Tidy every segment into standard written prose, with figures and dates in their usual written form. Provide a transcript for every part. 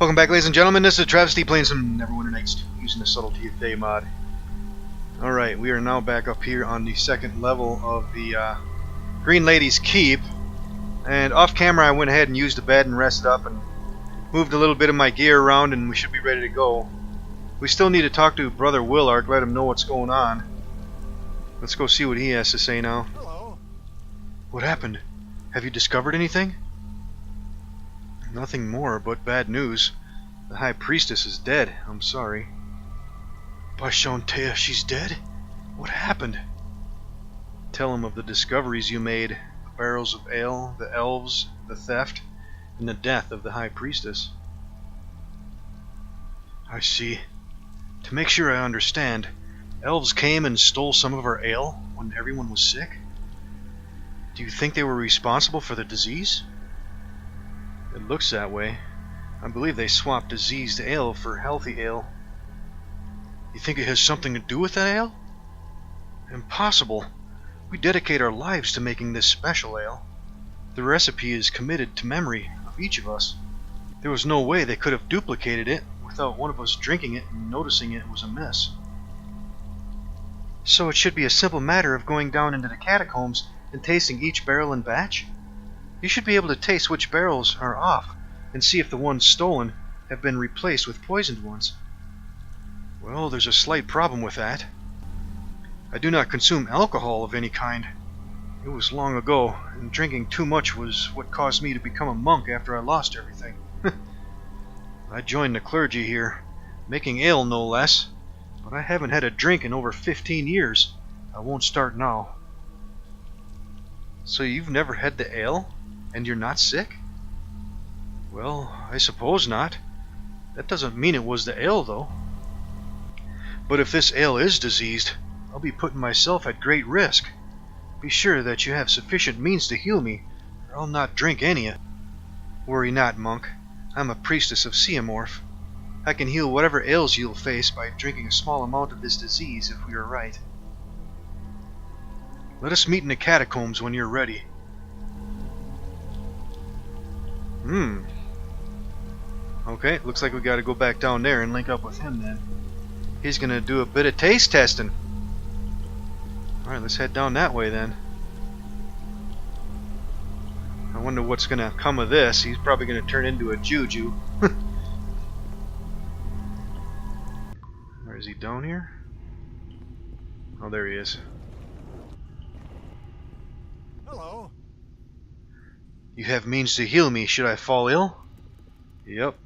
Welcome back, ladies and gentlemen. This is AhTravesty playing some Neverwinter Nights using the Subtlety of Thay mod. Alright, we are now back up here on the second level of the Green Lady's Keep. And off camera I went ahead and used the bed and rested up and moved a little bit of my gear around, and we should be ready to go. We still need to talk to Brother Willard, let him know what's going on. Let's go see what he has to say now. Hello. What happened? Have you discovered anything? Nothing more but bad news. The High Priestess is dead. I'm sorry. Thea, she's dead? What happened? Tell him of the discoveries you made. The barrels of ale, the elves, the theft, and the death of the High Priestess. I see. To make sure I understand, elves came and stole some of our ale when everyone was sick? Do you think they were responsible for the disease? It looks that way. I believe they swapped diseased ale for healthy ale. You think it has something to do with that ale? Impossible. We dedicate our lives to making this special ale. The recipe is committed to memory of each of us. There was no way they could have duplicated it without one of us drinking it and noticing it was amiss. So it should be a simple matter of going down into the catacombs and tasting each barrel in batch? You should be able to taste which barrels are off and see if the ones stolen have been replaced with poisoned ones. Well, there's a slight problem with that. I do not consume alcohol of any kind. It was long ago, and drinking too much was what caused me to become a monk after I lost everything. I joined the clergy here, making ale no less, but I haven't had a drink in over 15 years. I won't start now. So you've never had the ale? And you're not sick? Well, I suppose not. That doesn't mean it was the ale, though. But if this ale is diseased, I'll be putting myself at great risk. Be sure that you have sufficient means to heal me, or I'll not drink any. Worry not, monk. I'm a priestess of Seamorph. I can heal whatever ails you'll face by drinking a small amount of this disease if we are right. Let us meet in the catacombs when you're ready. Okay, looks like we gotta go back down there and link up with him then. He's gonna do a bit of taste testing. Alright, let's head down that way then. I wonder what's gonna come of this. He's probably gonna turn into a juju. Or is he down here? Oh, there he is. Hello. You have means to heal me should I fall ill? Yep.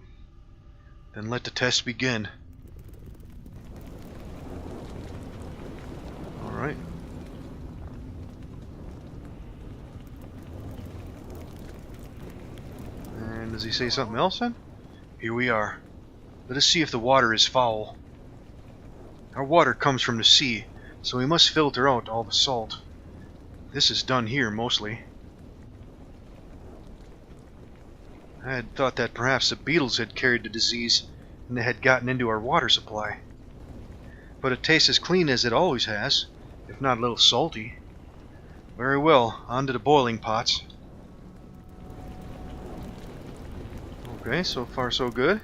Then let the test begin. Alright. And does he say something else then? Here we are. Let us see if the water is foul. Our water comes from the sea, so we must filter out all the salt. This is done here mostly. I had thought that perhaps the beetles had carried the disease and they had gotten into our water supply. But it tastes as clean as it always has, if not a little salty. Very well, on to the boiling pots. Okay, so far so good.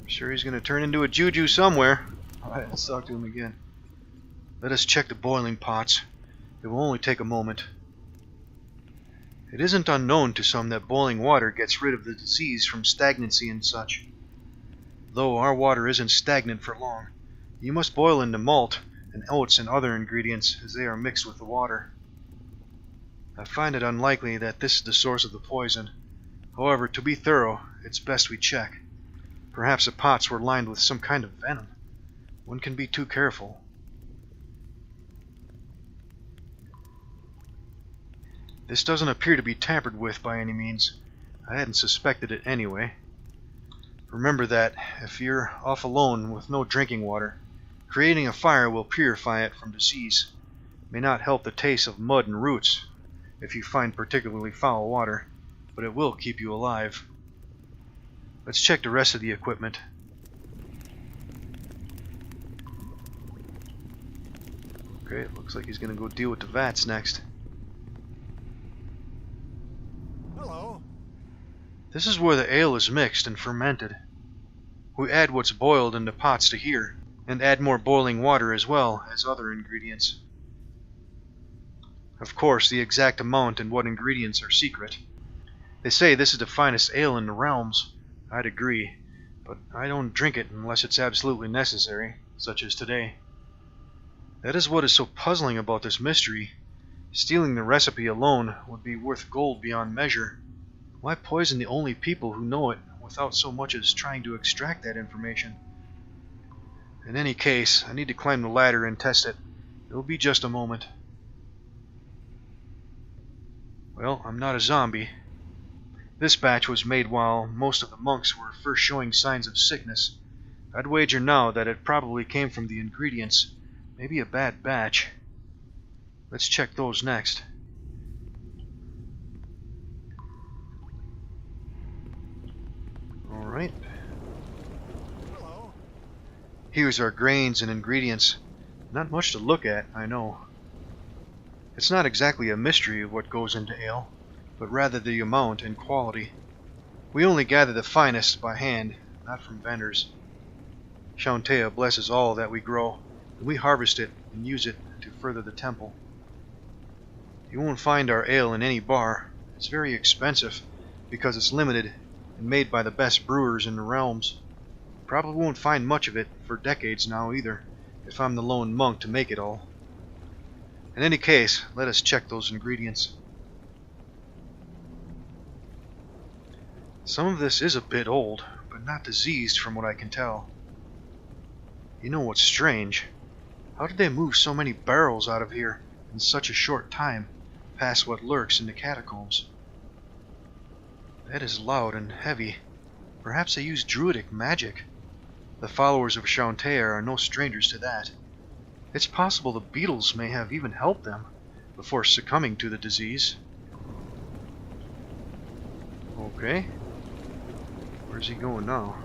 I'm sure he's going to turn into a juju somewhere. Alright, let's talk to him again. Let us check the boiling pots. It will only take a moment. It isn't unknown to some that boiling water gets rid of the disease from stagnancy and such. Though our water isn't stagnant for long, you must boil in the malt and oats and other ingredients as they are mixed with the water. I find it unlikely that this is the source of the poison. However, to be thorough, it's best we check. Perhaps the pots were lined with some kind of venom. One can be too careful. This doesn't appear to be tampered with by any means. I hadn't suspected it anyway. Remember that, if you're off alone with no drinking water, creating a fire will purify it from disease. It may not help the taste of mud and roots, if you find particularly foul water, but it will keep you alive. Let's check the rest of the equipment. Okay, it looks like he's gonna go deal with the vats next. Hello. This is where the ale is mixed and fermented. We add what's boiled in the pots to here, and add more boiling water as well as other ingredients. Of course, the exact amount and what ingredients are secret. They say this is the finest ale in the realms. I'd agree, but I don't drink it unless it's absolutely necessary, such as today. That is what is so puzzling about this mystery. Stealing the recipe alone would be worth gold beyond measure. Why poison the only people who know it without so much as trying to extract that information? In any case, I need to climb the ladder and test it. It'll be just a moment. Well, I'm not a zombie. This batch was made while most of the monks were first showing signs of sickness. I'd wager now that it probably came from the ingredients. Maybe a bad batch. Let's check those next. Alright. Here's our grains and ingredients. Not much to look at, I know. It's not exactly a mystery of what goes into ale, but rather the amount and quality. We only gather the finest by hand, not from vendors. AhTravesty blesses all that we grow, and we harvest it and use it to further the temple. You won't find our ale in any bar. It's very expensive because it's limited and made by the best brewers in the realms. Probably won't find much of it for decades now either, if I'm the lone monk to make it all. In any case, let us check those ingredients. Some of this is a bit old, but not diseased from what I can tell. You know what's strange? How did they move so many barrels out of here in such a short time, past what lurks in the catacombs? That is loud and heavy. Perhaps they use druidic magic. The followers of AhTravesty are no strangers to that. It's possible the beetles may have even helped them before succumbing to the disease. Okay. Where's he going now?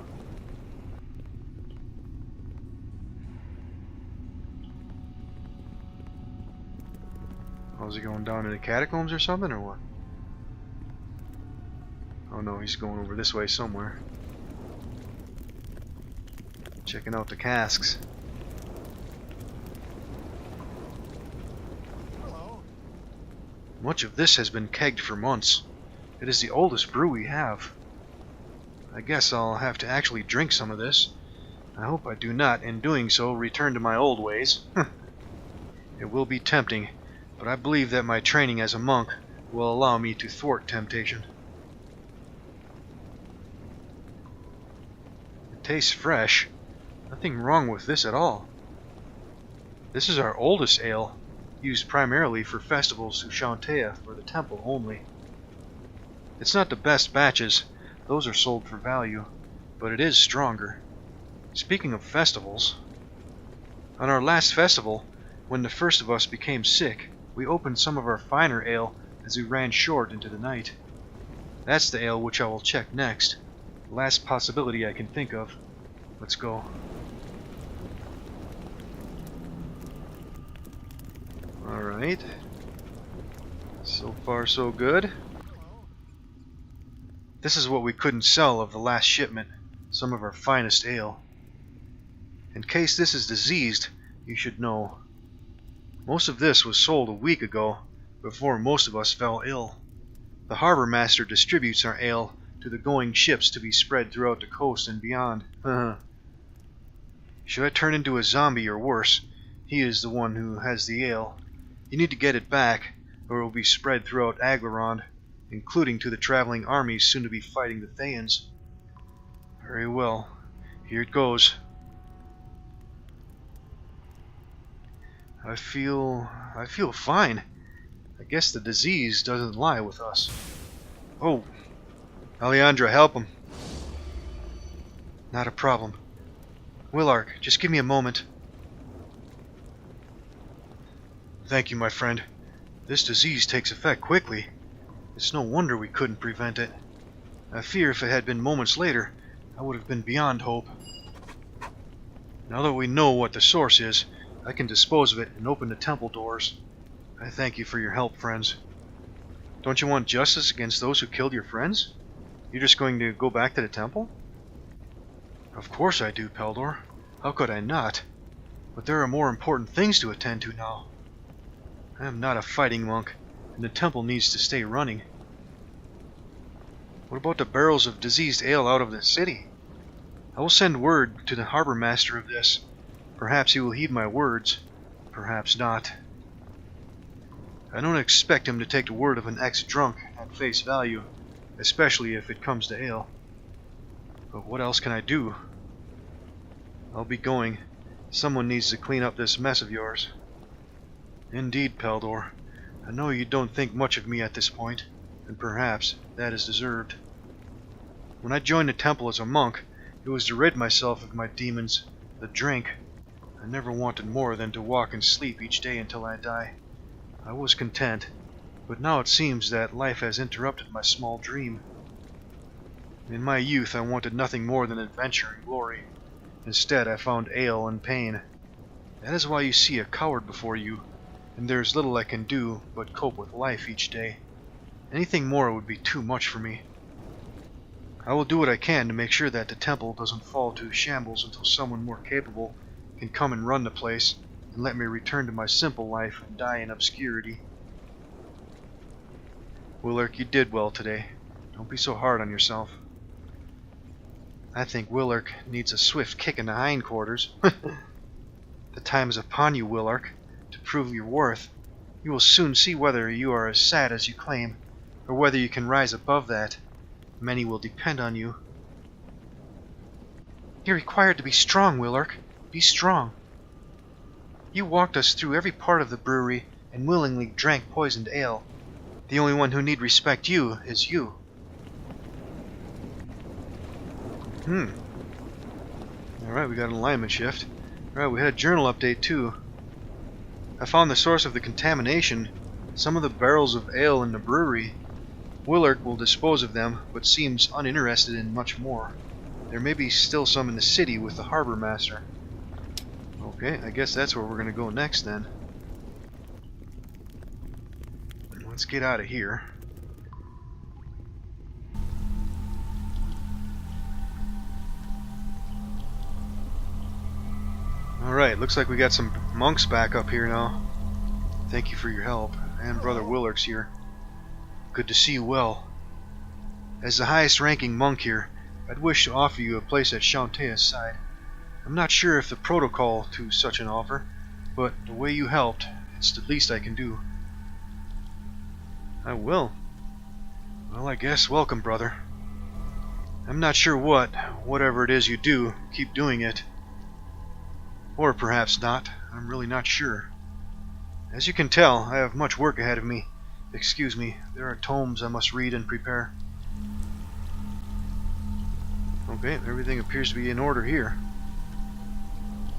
Oh, is he going down in the catacombs or something, or what? Oh no, he's going over this way somewhere. Checking out the casks. Hello. Much of this has been kegged for months. It is the oldest brew we have. I guess I'll have to actually drink some of this. I hope I do not, in doing so, return to my old ways. It will be tempting, but I believe that my training as a monk will allow me to thwart temptation. It tastes fresh. Nothing wrong with this at all. This is our oldest ale, used primarily for festivals to AhTravesty for the temple only. It's not the best batches, those are sold for value, but it is stronger. Speaking of festivals, on our last festival, when the first of us became sick, we opened some of our finer ale as we ran short into the night. That's the ale which I will check next. The last possibility I can think of. Let's go. Alright. So far so good. This is what we couldn't sell of the last shipment, some of our finest ale. In case this is diseased, you should know. Most of this was sold a week ago, before most of us fell ill. The harbor master distributes our ale to the going ships to be spread throughout the coast and beyond. Should I turn into a zombie or worse, he is the one who has the ale. You need to get it back, or it will be spread throughout Aglarond, including to the traveling armies soon to be fighting the Thayans. Very well. Here it goes. I feel fine. I guess the disease doesn't lie with us. Oh, Alejandra, help him. Not a problem. Willark, just give me a moment. Thank you, my friend. This disease takes effect quickly. It's no wonder we couldn't prevent it. I fear if it had been moments later, I would have been beyond hope. Now that we know what the source is, I can dispose of it and open the temple doors. I thank you for your help, friends. Don't you want justice against those who killed your friends? You're just going to go back to the temple? Of course I do, Peldor. How could I not? But there are more important things to attend to now. I am not a fighting monk, and the temple needs to stay running. What about the barrels of diseased ale out of the city? I will send word to the harbor master of this. Perhaps he will heed my words. Perhaps not. I don't expect him to take the word of an ex-drunk at face value, especially if it comes to ale. But what else can I do? I'll be going. Someone needs to clean up this mess of yours. Indeed, Peldor. I know you don't think much of me at this point, and perhaps that is deserved. When I joined the temple as a monk, it was to rid myself of my demons, the drink. I never wanted more than to walk and sleep each day until I die. I was content, but now it seems that life has interrupted my small dream. In my youth I wanted nothing more than adventure and glory. Instead I found ale and pain. That is why you see a coward before you, and there is little I can do but cope with life each day. Anything more would be too much for me. I will do what I can to make sure that the temple doesn't fall to shambles until someone more capable can come and run the place and let me return to my simple life and die in obscurity. Willark, you did well today. Don't be so hard on yourself. I think Willark needs a swift kick in the hindquarters. The time is upon you, Willark, to prove your worth. You will soon see whether you are as sad as you claim, or whether you can rise above that. Many will depend on you. You're required to be strong, Willark. Be strong. You walked us through every part of the brewery and willingly drank poisoned ale. The only one who need respect you is you. Alright, we got an alignment shift. Alright, we had a journal update too. I found the source of the contamination. Some of the barrels of ale in the brewery. Willark will dispose of them, but seems uninterested in much more. There may be still some in the city with the harbor master. Okay, I guess that's where we're going to go next then. Let's get out of here. Alright, looks like we got some monks back up here now. Thank you for your help, and Brother Willark's here. Good to see you well. As the highest ranking monk here, I'd wish to offer you a place at Shantaea's side. I'm not sure if the protocol to such an offer, but the way you helped, it's the least I can do. I will. Well, I guess welcome, brother. I'm not sure whatever it is you do, keep doing it. Or perhaps not, I'm really not sure. As you can tell, I have much work ahead of me. Excuse me, there are tomes I must read and prepare. Okay, everything appears to be in order here.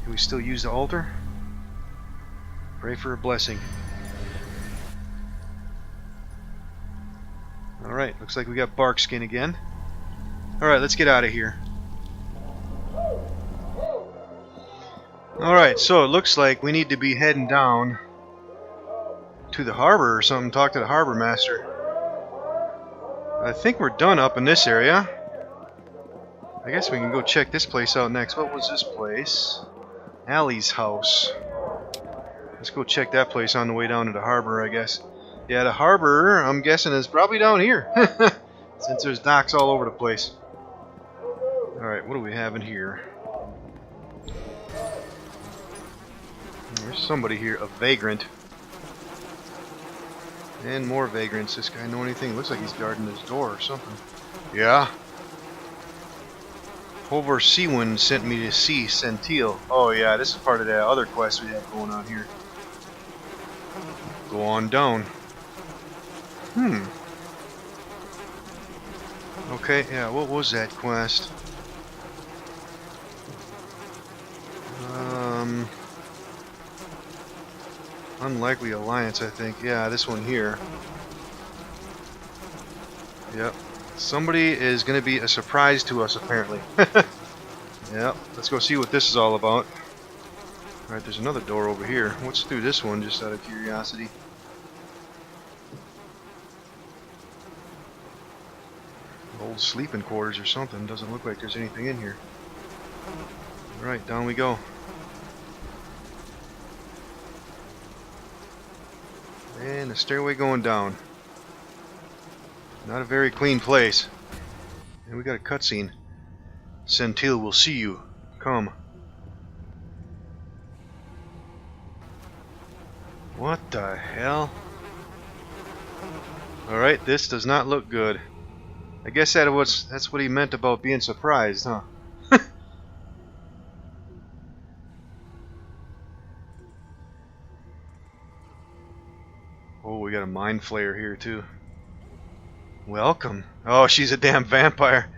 Can we still use the altar? Pray for a blessing. Alright, looks like we got bark skin again. Alright, let's get out of here. Alright, so it looks like we need to be heading down to the harbor or something, talk to the harbor master. I think we're done up in this area. I guess we can go check this place out next. What was this place? Allie's house. Let's go check that place on the way down to the harbor, I guess. Yeah, the harbor, I'm guessing, is probably down here. Since there's docks all over the place. Alright, what do we have in here? There's somebody here, a vagrant. And more vagrants. This guy know anything? Looks like he's guarding his door or something. Yeah. Hover Seawind sent me to see Sentil. Oh yeah, this is part of that other quest we have going on here. Go on down. Okay, yeah, what was that quest? Unlikely Alliance, I think. Yeah, this one here. Yep. Somebody is going to be a surprise to us, apparently. Yep. Let's go see what this is all about. Alright, there's another door over here. What's through this one, just out of curiosity? Old old sleeping quarters or something. Doesn't look like there's anything in here. Alright, down we go. And the stairway going down. Not a very clean place. And we got a cutscene. Sentil will see you. Come. What the hell? Alright, this does not look good. I guess that's what he meant about being surprised, huh? Oh, we got a mind flayer here too. Welcome. Oh, she's a damn vampire.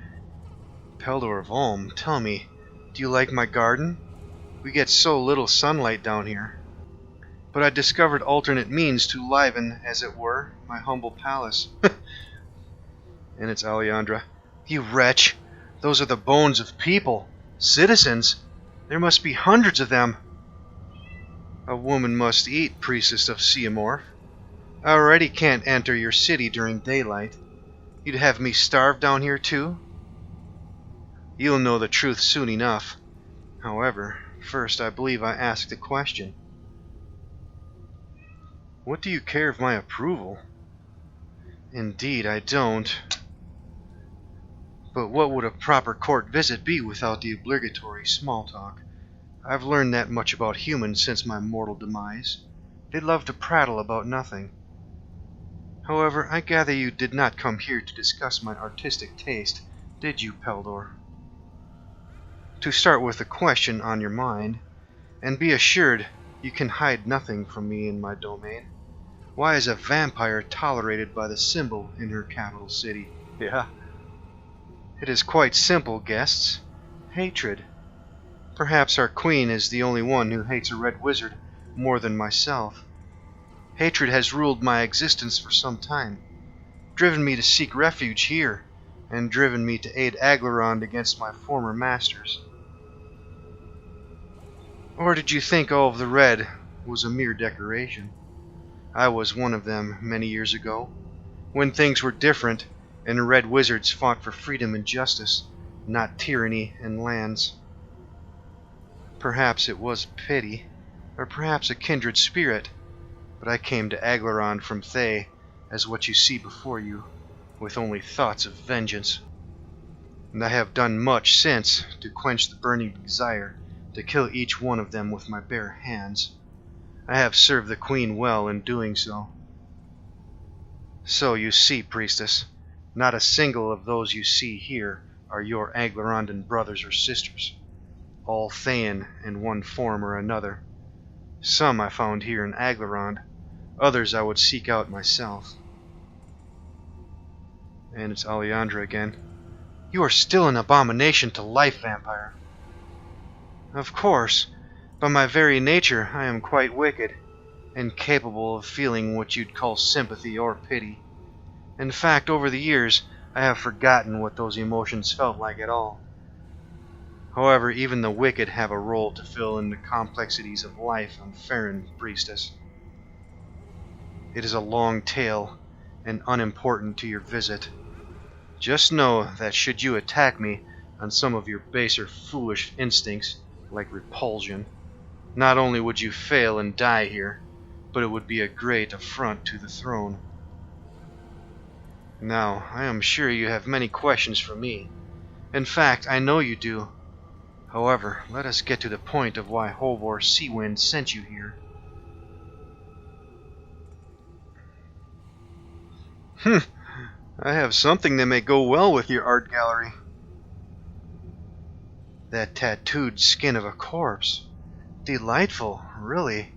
Peldor of Ulm, tell me, do you like my garden? We get so little sunlight down here. But I discovered alternate means to liven, as it were, my humble palace. And it's Alejandra. You wretch! Those are the bones of people. Citizens! There must be hundreds of them. A woman must eat, priestess of Seamorph. I already can't enter your city during daylight. You'd have me starve down here too? You'll know the truth soon enough. However, first I believe I asked a question. What do you care of my approval? Indeed, I don't. But what would a proper court visit be without the obligatory small talk? I've learned that much about humans since my mortal demise. They love to prattle about nothing. However, I gather you did not come here to discuss my artistic taste, did you, Peldor? To start with a question on your mind, and be assured you can hide nothing from me in my domain. Why is a vampire tolerated by the symbol in her capital city? Yeah. It is quite simple, guests. Hatred. Perhaps our queen is the only one who hates a red wizard more than myself. Hatred has ruled my existence for some time, driven me to seek refuge here, and driven me to aid Aglarond against my former masters. Or did you think all of the red was a mere decoration? I was one of them many years ago, when things were different and red wizards fought for freedom and justice, not tyranny and lands. Perhaps it was pity, or perhaps a kindred spirit, but I came to Aglarond from Thay as what you see before you, with only thoughts of vengeance. And I have done much since to quench the burning desire to kill each one of them with my bare hands. I have served the queen well in doing so. So you see, priestess, not a single of those you see here are your Aglarondan brothers or sisters. All Thayan in one form or another. Some I found here in Aglarond, others I would seek out myself. And it's Alejandra again. You are still an abomination to life, vampire. Of course, by my very nature I am quite wicked, incapable of feeling what you'd call sympathy or pity. In fact, over the years, I have forgotten what those emotions felt like at all. However, even the wicked have a role to fill in the complexities of life on Farron, priestess. It is a long tale, and unimportant to your visit. Just know that should you attack me on some of your baser foolish instincts, like repulsion, not only would you fail and die here, but it would be a great affront to the throne. Now, I am sure you have many questions for me. In fact, I know you do. However, let us get to the point of why Hovor Seawind sent you here. I have something that may go well with your art gallery. That tattooed skin of a corpse. Delightful, really.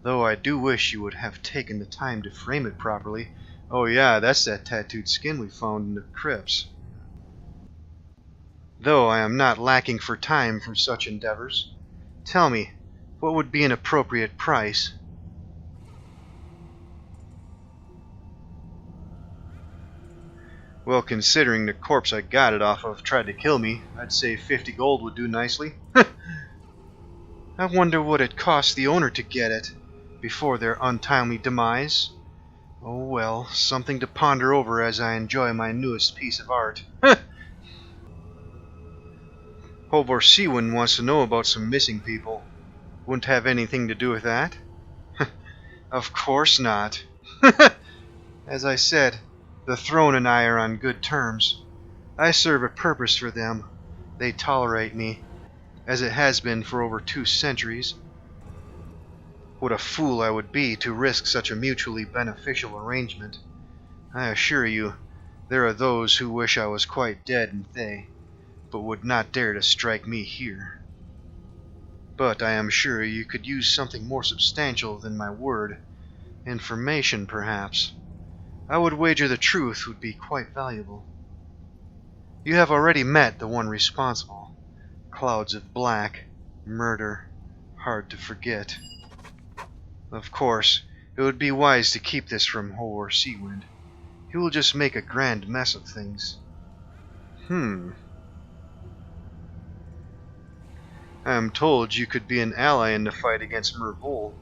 Though I do wish you would have taken the time to frame it properly. Oh yeah, that's that tattooed skin we found in the crypts. Though I am not lacking for time for such endeavors. Tell me, what would be an appropriate price? Well, considering the corpse I got it off of tried to kill me, I'd say 50 gold would do nicely. I wonder what it cost the owner to get it, before their untimely demise. Oh well, something to ponder over as I enjoy my newest piece of art. Hovor Siwin wants to know about some missing people. Wouldn't have anything to do with that? Of course not. As I said, the throne and I are on good terms. I serve a purpose for them. They tolerate me, as it has been for over 2 centuries. What a fool I would be to risk such a mutually beneficial arrangement. I assure you, there are those who wish I was quite dead in Thay, but would not dare to strike me here. But I am sure you could use something more substantial than my word. Information, perhaps. I would wager the truth would be quite valuable. You have already met the one responsible. Clouds of black, murder, hard to forget. Of course, it would be wise to keep this from Hovor Siwin. He will just make a grand mess of things. I am told you could be an ally in the fight against Mervol.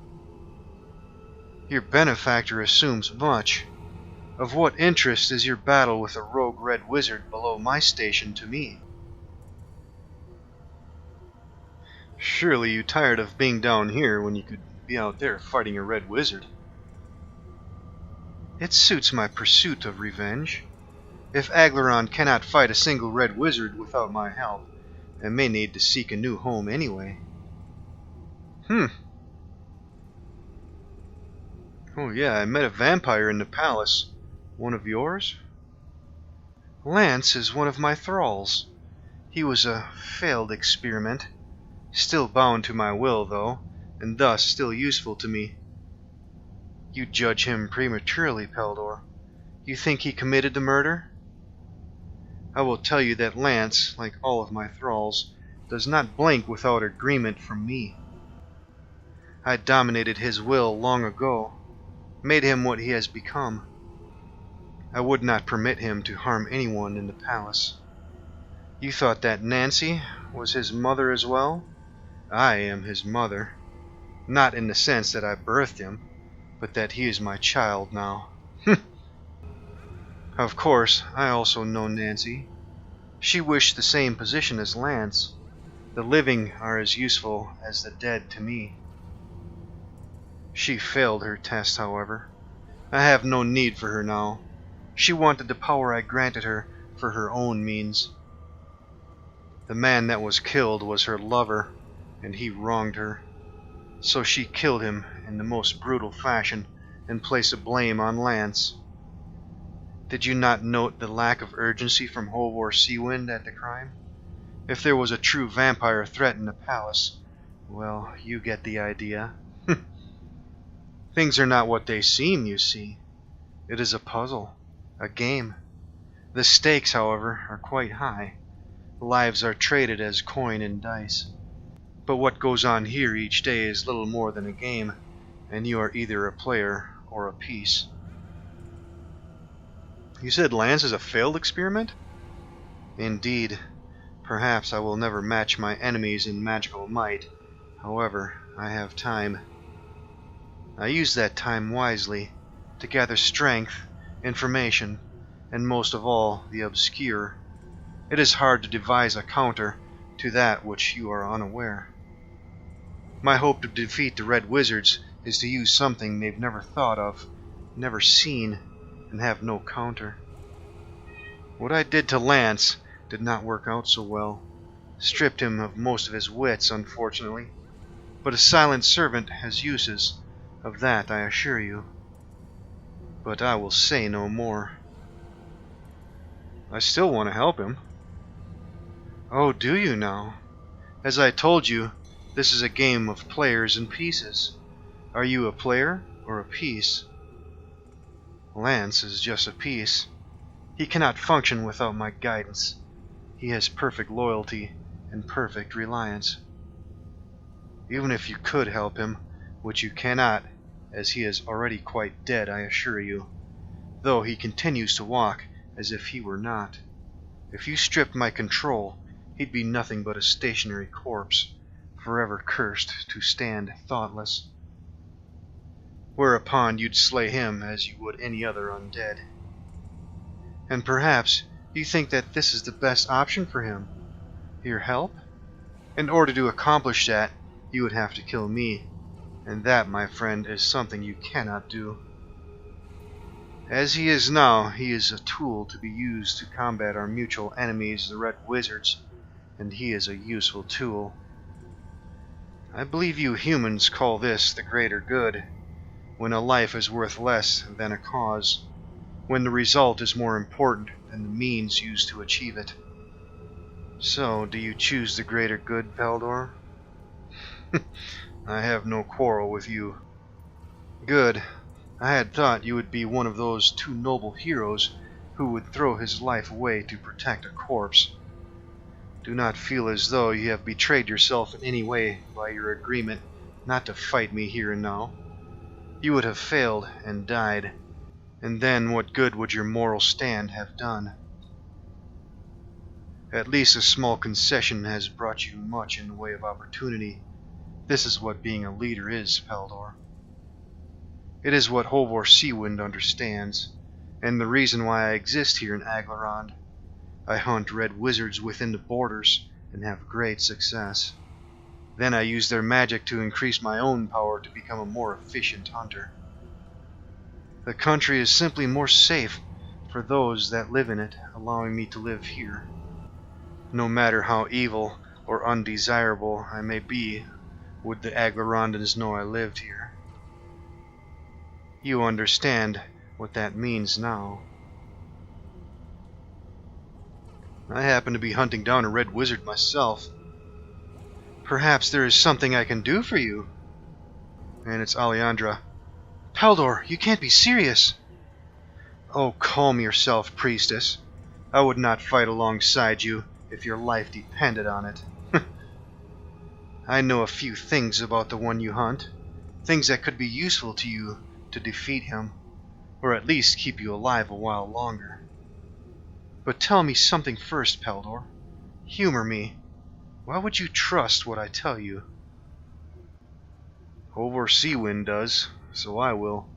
Your benefactor assumes much. Of what interest is your battle with a rogue red wizard below my station to me? Surely you tired of being down here when you could be out there fighting a red wizard. It suits my pursuit of revenge. If Aglaron cannot fight a single red wizard without my help, I may need to seek a new home anyway. Oh yeah, I met a vampire in the palace. One of yours? Lance is one of my thralls. He was a failed experiment. Still bound to my will, though, and thus still useful to me. You judge him prematurely, Peldor. You think he committed the murder? I will tell you that Lance, like all of my thralls, does not blink without agreement from me. I dominated his will long ago, made him what he has become. I would not permit him to harm anyone in the palace. You thought that Nancy was his mother as well? I am his mother. Not in the sense that I birthed him, but that he is my child now. Of course, I also know Nancy. She wished the same position as Lance. The living are as useful as the dead to me. She failed her test, however. I have no need for her now. She wanted the power I granted her for her own means. The man that was killed was her lover, and he wronged her. So she killed him in the most brutal fashion and placed the blame on Lance. Did you not note the lack of urgency from Hovor Siwin at the crime? If there was a true vampire threat in the palace, well, you get the idea. Things are not what they seem, you see. It is a puzzle, a game. The stakes, however, are quite high. Lives are traded as coin and dice. But what goes on here each day is little more than a game, and you are either a player or a piece. You said Lance is a failed experiment? Indeed. Perhaps I will never match my enemies in magical might. However, I have time. I use that time wisely, to gather strength, information, and most of all, the obscure. It is hard to devise a counter to that which you are unaware. My hope to defeat the Red Wizards is to use something they've never thought of, never seen, and have no counter. What I did to Lance did not work out so well. Stripped him of most of his wits, unfortunately. But a silent servant has uses. Of that I assure you. But I will say no more. I still want to help him. Oh, do you now? As I told you, this is a game of players and pieces. Are you a player or a piece? Lance is just a piece. He cannot function without my guidance. He has perfect loyalty and perfect reliance. Even if you could help him, which you cannot, as he is already quite dead, I assure you, though he continues to walk as if he were not. If you stripped my control, he'd be nothing but a stationary corpse, forever cursed to stand thoughtless. whereupon you'd slay him as you would any other undead. And perhaps you think that this is the best option for him. Your help? In order to accomplish that, you would have to kill me, and that, my friend, is something you cannot do. As he is now, he is a tool to be used to combat our mutual enemies, the Red Wizards, and he is a useful tool. I believe you humans call this the greater good, when a life is worth less than a cause, when the result is more important than the means used to achieve it. So, do you choose the greater good, Peldor? I have no quarrel with you. Good. I had thought you would be one of those two noble heroes who would throw his life away to protect a corpse. Do not feel as though you have betrayed yourself in any way by your agreement not to fight me here and now. You would have failed and died, and then what good would your moral stand have done? At least a small concession has brought you much in the way of opportunity. This is what being a leader is, Peldor. It is what Hovor Seawind understands, and the reason why I exist here in Aglarond. I hunt red wizards within the borders, and have great success. Then I use their magic to increase my own power to become a more efficient hunter. The country is simply more safe for those that live in it, allowing me to live here. No matter how evil or undesirable I may be, would the Aglarondans know I lived here. You understand what that means now. I happen to be hunting down a red wizard myself. Perhaps there is something I can do for you. And it's Alejandra. Peldor, you can't be serious. Oh, calm yourself, priestess. I would not fight alongside you if your life depended on it. I know a few things about the one you hunt, things that could be useful to you to defeat him, or at least keep you alive a while longer. But tell me something first, Peldor. Humor me. Why would you trust what I tell you? Hovor Seawind does, so I will.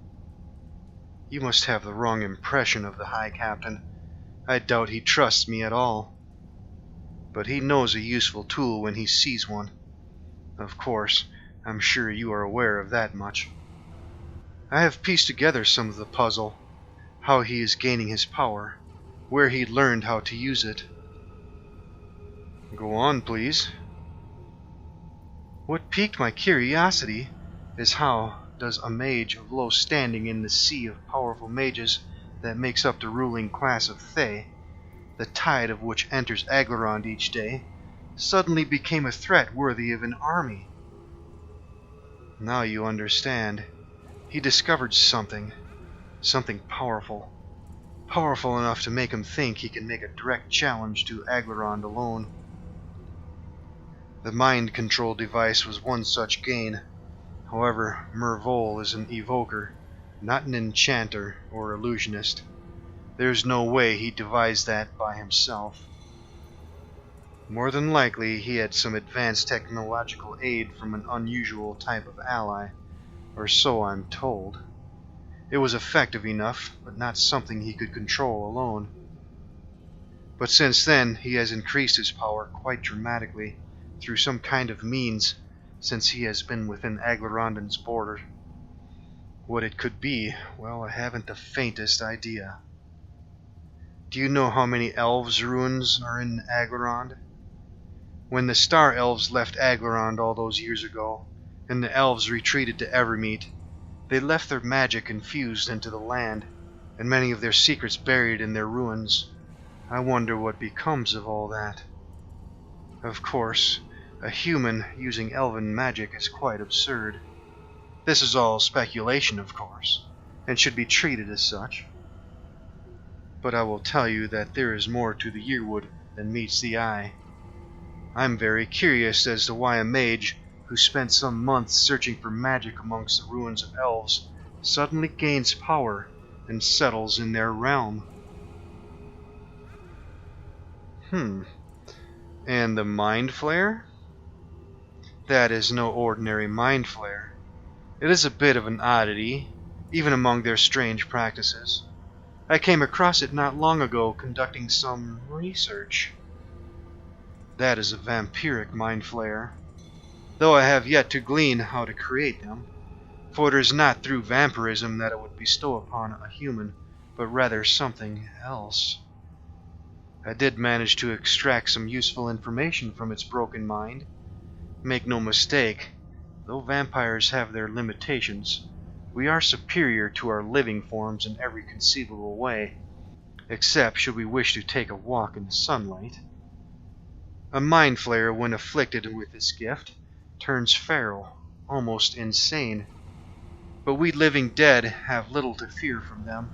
You must have the wrong impression of the High Captain. I doubt he trusts me at all. But he knows a useful tool when he sees one. Of course, I'm sure you are aware of that much. I have pieced together some of the puzzle, how he is gaining his power, where he learned how to use it. Go on, please. What piqued my curiosity is how does a mage of low standing in the sea of powerful mages that makes up the ruling class of Thay, the tide of which enters Aglarond each day, suddenly became a threat worthy of an army? Now you understand. He discovered something powerful. Powerful enough to make him think he can make a direct challenge to Aglarond alone. The mind control device was one such gain. However, Mervol is an evoker, not an enchanter or illusionist. There's no way he devised that by himself. More than likely, he had some advanced technological aid from an unusual type of ally, or so I'm told. It was effective enough, but not something he could control alone. But since then, he has increased his power quite dramatically, through some kind of means, since he has been within Aglarondon's border. What it could be, well, I haven't the faintest idea. Do you know how many elves' ruins are in Aglarond? When the Star Elves left Aglarond all those years ago, and the elves retreated to Evermeet, they left their magic infused into the land, and many of their secrets buried in their ruins. I wonder what becomes of all that. Of course, a human using elven magic is quite absurd. This is all speculation, of course, and should be treated as such. But I will tell you that there is more to the Yearwood than meets the eye. I'm very curious as to why a mage who spent some months searching for magic amongst the ruins of elves suddenly gains power and settles in their realm. And the Mind Flare? That is no ordinary Mind Flare. It is a bit of an oddity, even among their strange practices. I came across it not long ago conducting some research. That is a vampiric mind flayer, though I have yet to glean how to create them, for it is not through vampirism that it would bestow upon a human, but rather something else. I did manage to extract some useful information from its broken mind. Make no mistake, though vampires have their limitations, we are superior to our living forms in every conceivable way, except should we wish to take a walk in the sunlight. A mind flayer, when afflicted with this gift, turns feral, almost insane. But we living dead have little to fear from them,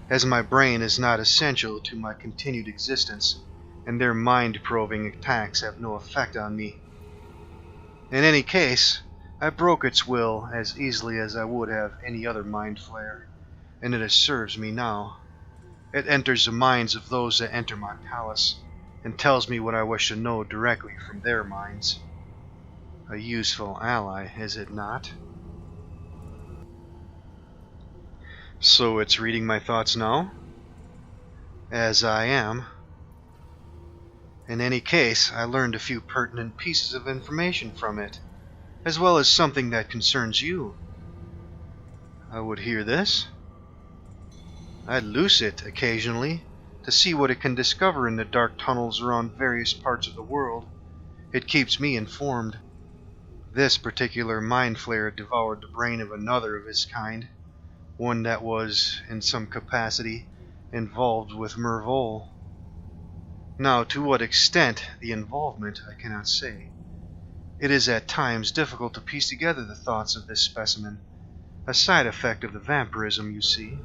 as my brain is not essential to my continued existence, and their mind-probing attacks have no effect on me. In any case, I broke its will as easily as I would have any other mind flayer, and it serves me now. It enters the minds of those that enter my palace, and tells me what I wish to know directly from their minds. A useful ally, is it not? So it's reading my thoughts now? As I am. In any case, I learned a few pertinent pieces of information from it, as well as something that concerns you. I would hear this. I loose it occasionally to see what it can discover in the dark tunnels around various parts of the world. It keeps me informed. This particular mind flayer devoured the brain of another of his kind, one that was, in some capacity, involved with Mervole. Now, to what extent the involvement, I cannot say. It is at times difficult to piece together the thoughts of this specimen, a side effect of the vampirism, you see.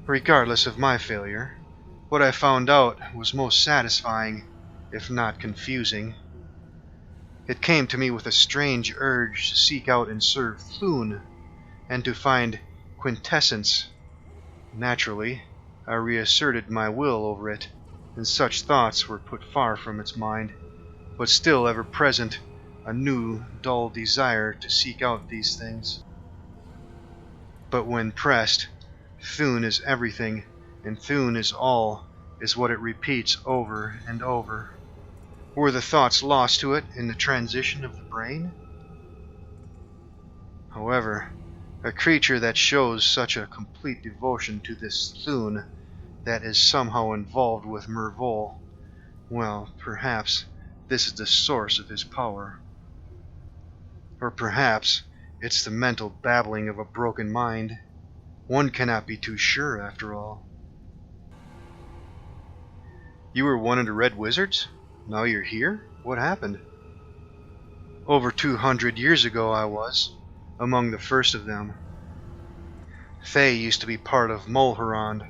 Regardless of my failure, what I found out was most satisfying, if not confusing. It came to me with a strange urge to seek out and serve Thune, and to find quintessence. Naturally, I reasserted my will over it, and such thoughts were put far from its mind, but still ever present, a new, dull desire to seek out these things. But when pressed, Thune is everything, and Thune is all, is what it repeats over and over. Were the thoughts lost to it in the transition of the brain? However, a creature that shows such a complete devotion to this Thune that is somehow involved with Mervole, well, perhaps this is the source of his power. Or perhaps it's the mental babbling of a broken mind. One cannot be too sure, after all. You were one of the Red Wizards? Now you're here? What happened? Over 200 years ago I was, among the first of them. Thay used to be part of Mulhorand.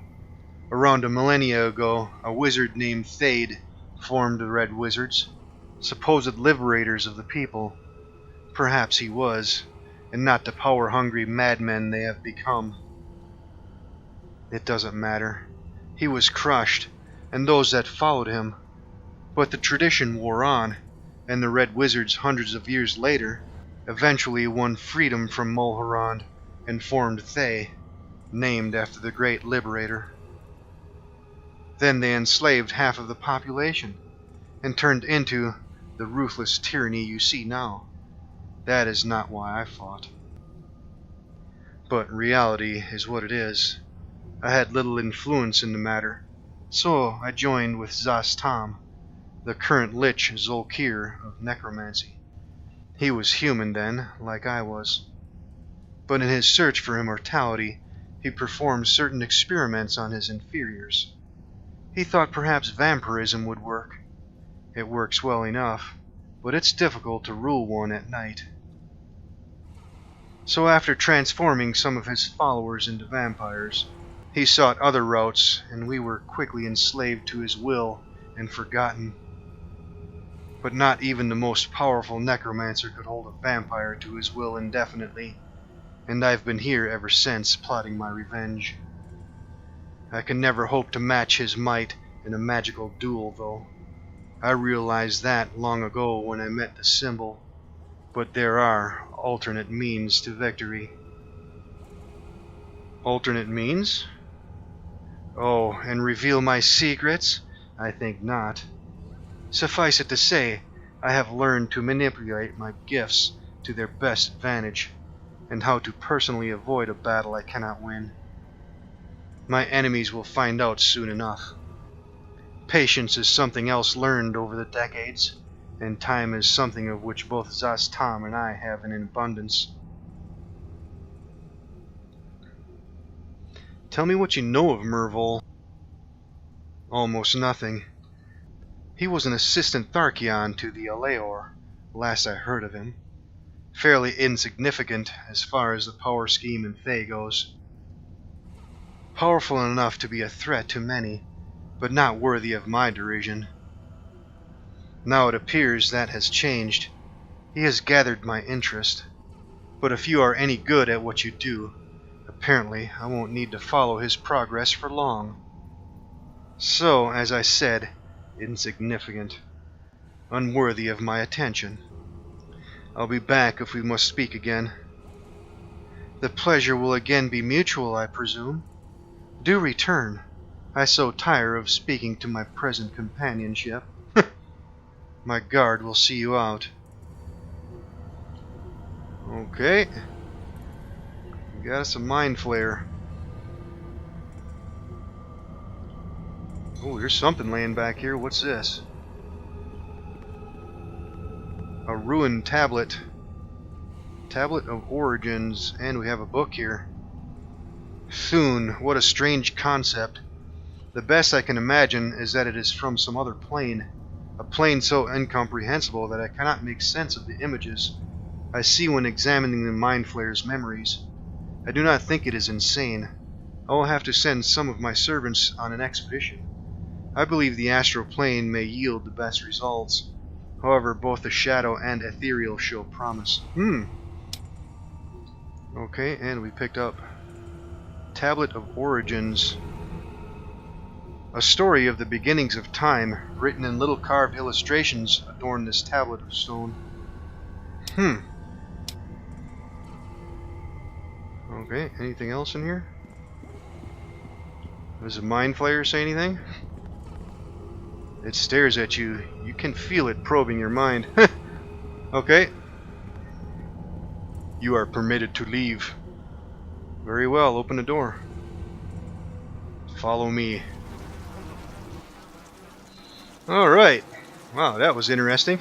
Around a millennia ago, a wizard named Thade formed the Red Wizards, supposed liberators of the people. Perhaps he was, and not the power-hungry madmen they have become. It doesn't matter. He was crushed, and those that followed him. But the tradition wore on, and the Red Wizards hundreds of years later eventually won freedom from Mulhorand and formed Thay, named after the great liberator. Then they enslaved half of the population, and turned into the ruthless tyranny you see now. That is not why I fought. But reality is what it is. I had little influence in the matter, so I joined with Zastam, the current Lich Zolkir of necromancy. He was human then, like I was. But in his search for immortality, he performed certain experiments on his inferiors. He thought perhaps vampirism would work. It works well enough, but it's difficult to rule one at night. So after transforming some of his followers into vampires, he sought other routes, and we were quickly enslaved to his will and forgotten. But not even the most powerful necromancer could hold a vampire to his will indefinitely, and I've been here ever since, plotting my revenge. I can never hope to match his might in a magical duel, though. I realized that long ago when I met the symbol. But there are alternate means to victory. Alternate means? Oh, and reveal my secrets? I think not. Suffice it to say, I have learned to manipulate my gifts to their best advantage, and how to personally avoid a battle I cannot win. My enemies will find out soon enough. Patience is something else learned over the decades, and time is something of which both Zastam and I have in abundance. Tell me what you know of Mervol. Almost nothing. He was an assistant Tharkion to the Aleor, last I heard of him. Fairly insignificant as far as the power scheme in Thay goes. Powerful enough to be a threat to many, but not worthy of my derision. Now it appears that has changed. He has gathered my interest. But if you are any good at what you do, apparently I won't need to follow his progress for long. So, as I said, insignificant. Unworthy of my attention. I'll be back if we must speak again. The pleasure will again be mutual, I presume. Do return. I so tire of speaking to my present companionship. My guard will see you out. Okay. We got us a mind flare. Oh, there's something laying back here. What's this? A ruined tablet. Tablet of Origins. And we have a book here. Thune, what a strange concept. The best I can imagine is that it is from some other plane. A plane so incomprehensible that I cannot make sense of the images I see when examining the Mind Flayer's memories. I do not think it is insane. I will have to send some of my servants on an expedition. I believe the astral plane may yield the best results. However, both the shadow and ethereal show promise. Okay, and we picked up Tablet of Origins. A story of the beginnings of time, written in little carved illustrations, adorn this tablet of stone. Okay, anything else in here? Does the Mind Flayer say anything? It stares at you. You can feel it probing your mind. Okay. You are permitted to leave. Very well, open the door. Follow me. Alright. Wow, that was interesting.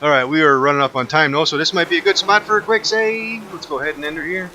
Alright, we are running up on time though, so this might be a good spot for a quick save. Let's go ahead and end her here.